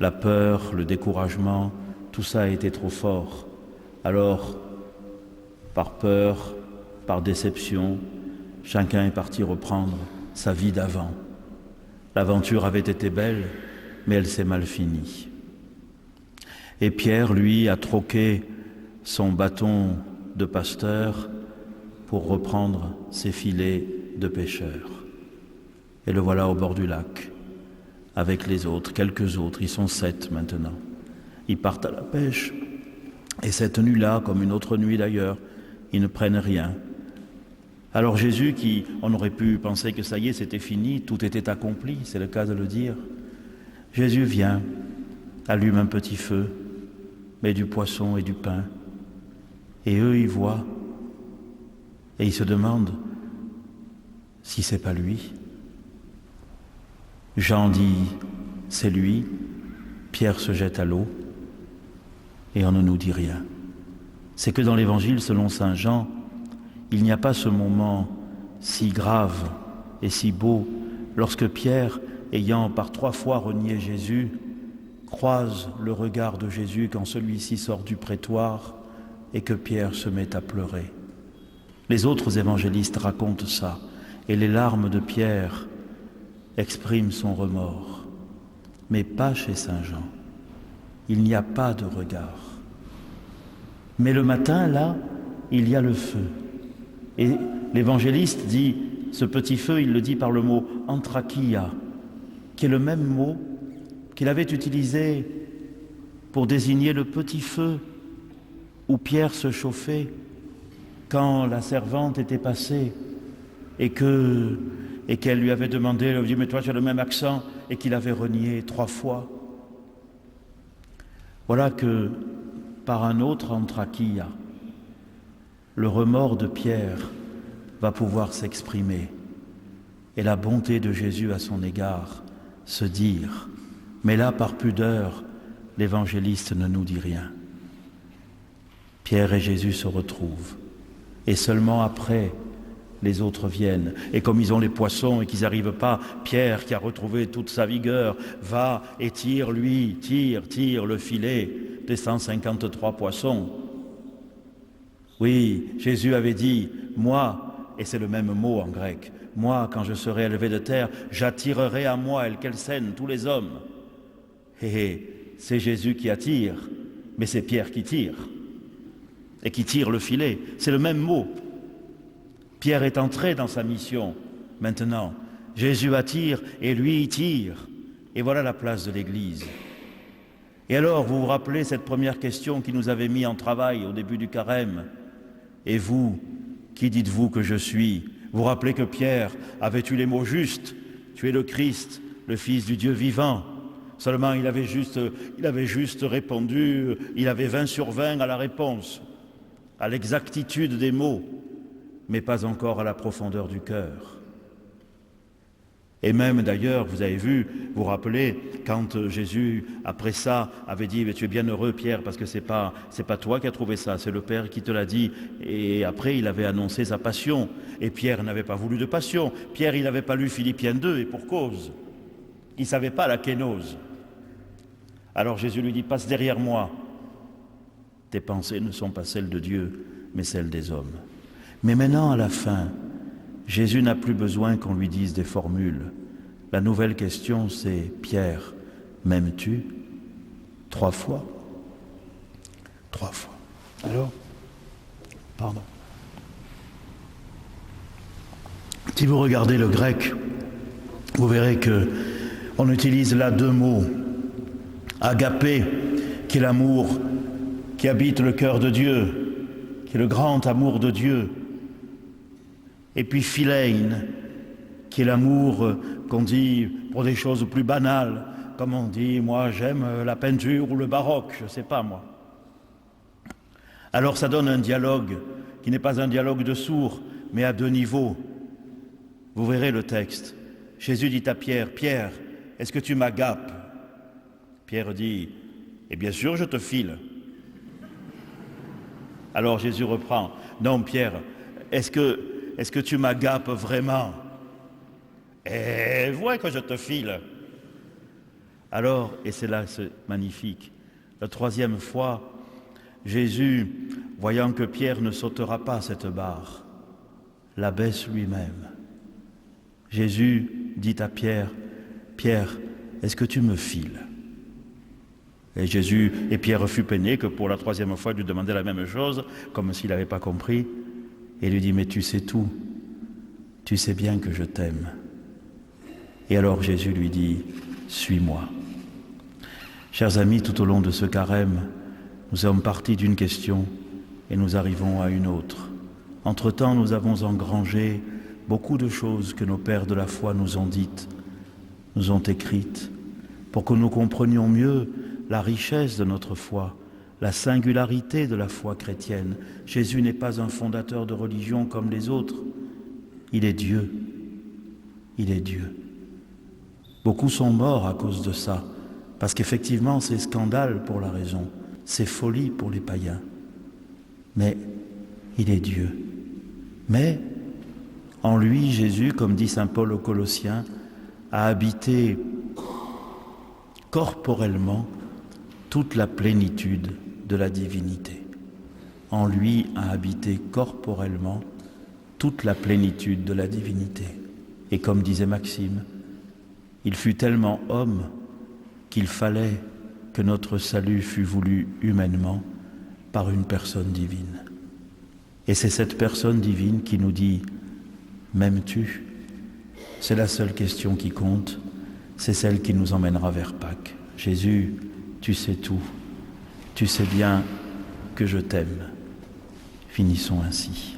La peur, le découragement, tout ça a été trop fort. Alors, par peur, par déception, chacun est parti reprendre sa vie d'avant. L'aventure avait été belle, mais elle s'est mal finie. Et Pierre, lui, a troqué son bâton de pasteur pour reprendre ses filets de pêcheur. Et le voilà au bord du lac, avec les autres, quelques autres, ils sont 7 maintenant. Ils partent à la pêche, et cette nuit-là, comme une autre nuit d'ailleurs, ils ne prennent rien. Alors Jésus, on aurait pu penser que ça y est, c'était fini, tout était accompli, c'est le cas de le dire. Jésus vient, allume un petit feu, met du poisson et du pain, et eux, ils voient, et ils se demandent si c'est pas lui. Jean dit, c'est lui, Pierre se jette à l'eau, et on ne nous dit rien. C'est que dans l'Évangile, selon saint Jean, il n'y a pas ce moment si grave et si beau lorsque Pierre, ayant par 3 fois renié Jésus, croise le regard de Jésus quand celui-ci sort du prétoire et que Pierre se met à pleurer. Les autres évangélistes racontent ça, et les larmes de Pierre expriment son remords. Mais pas chez saint Jean. Il n'y a pas de regard. Mais le matin, là, il y a le feu. Et l'évangéliste dit, ce petit feu, il le dit par le mot « anthrakia », qui est le même mot qu'il avait utilisé pour désigner le petit feu où Pierre se chauffait quand la servante était passée et qu'elle lui avait demandé, elle lui dit « mais toi tu as le même accent » et qu'il avait renié 3 fois. Voilà que par un autre anthrakia, le remords de Pierre va pouvoir s'exprimer et la bonté de Jésus à son égard se dire. Mais là, par pudeur, l'évangéliste ne nous dit rien. Pierre et Jésus se retrouvent et seulement après, les autres viennent. Et comme ils ont les poissons et qu'ils n'arrivent pas, Pierre, qui a retrouvé toute sa vigueur, va et tire le filet des 153 poissons. Oui, Jésus avait dit, moi, et c'est le même mot en grec, moi, quand je serai élevé de terre, j'attirerai à moi, El Kelsen, tous les hommes. Et c'est Jésus qui attire, mais c'est Pierre qui tire. Et qui tire le filet, c'est le même mot. Pierre est entré dans sa mission. Maintenant, Jésus attire et lui il tire. Et voilà la place de l'Église. Et alors, vous vous rappelez cette première question qui nous avait mis en travail au début du carême. Et vous, qui dites-vous que je suis? Vous vous rappelez que Pierre avait eu les mots justes. Tu es le Christ, le Fils du Dieu vivant. Seulement, il avait juste répondu, il avait 20 sur 20 à la réponse, à l'exactitude des mots, mais pas encore à la profondeur du cœur. Et même d'ailleurs, vous avez vu, vous vous rappelez, quand Jésus, après ça, avait dit « Tu es bien heureux, Pierre, parce que c'est pas toi qui as trouvé ça, c'est le Père qui te l'a dit. » Et après, il avait annoncé sa passion. Et Pierre n'avait pas voulu de passion. Pierre, il n'avait pas lu Philippiens 2, et pour cause. Il ne savait pas la kénose. Alors Jésus lui dit « Passe derrière moi. Tes pensées ne sont pas celles de Dieu, mais celles des hommes. » Mais maintenant, à la fin, Jésus n'a plus besoin qu'on lui dise des formules. La nouvelle question, c'est « Pierre, m'aimes-tu » 3 fois. 3 fois. Alors, pardon. Si vous regardez le grec, vous verrez qu'on utilise là 2 mots. Agapé, qui est l'amour qui habite le cœur de Dieu, qui est le grand amour de Dieu. Et puis philein, qui est l'amour qu'on dit pour des choses plus banales, comme on dit, moi j'aime la peinture ou le baroque, je ne sais pas moi. Alors ça donne un dialogue qui n'est pas un dialogue de sourds, mais à deux niveaux. Vous verrez le texte. Jésus dit à Pierre, « Pierre, est-ce que tu m'agapes ?» Pierre dit, « Et bien sûr, je te file. » Alors Jésus reprend, « Non, Pierre, est-ce que tu m'agapes vraiment ?»« Eh, vois que je te file. » Alors, et c'est là, c'est magnifique, la troisième fois, Jésus, voyant que Pierre ne sautera pas cette barre, l'abaisse lui-même. Jésus dit à Pierre, « Pierre, est-ce que tu me files ?» Et Pierre fut peiné que pour la troisième fois, il lui demandait la même chose, comme s'il n'avait pas compris, et lui dit, « Mais tu sais tout, tu sais bien que je t'aime. » Et alors Jésus lui dit, « Suis-moi. » Chers amis, tout au long de ce carême, nous sommes partis d'une question et nous arrivons à une autre. Entre-temps, nous avons engrangé beaucoup de choses que nos pères de la foi nous ont dites, nous ont écrites, pour que nous comprenions mieux la richesse de notre foi, la singularité de la foi chrétienne. Jésus n'est pas un fondateur de religion comme les autres. Il est Dieu. Il est Dieu. Beaucoup sont morts à cause de ça, parce qu'effectivement, c'est scandale pour la raison, c'est folie pour les païens. Mais il est Dieu. Mais en lui, Jésus, comme dit saint Paul aux Colossiens, a habité corporellement toute la plénitude de la divinité. En lui a habité corporellement toute la plénitude de la divinité. Et comme disait Maxime, il fut tellement homme qu'il fallait que notre salut fût voulu humainement par une personne divine. Et c'est cette personne divine qui nous dit « M'aimes-tu » C'est la seule question qui compte, c'est celle qui nous emmènera vers Pâques. Jésus, tu sais tout, tu sais bien que je t'aime. Finissons ainsi.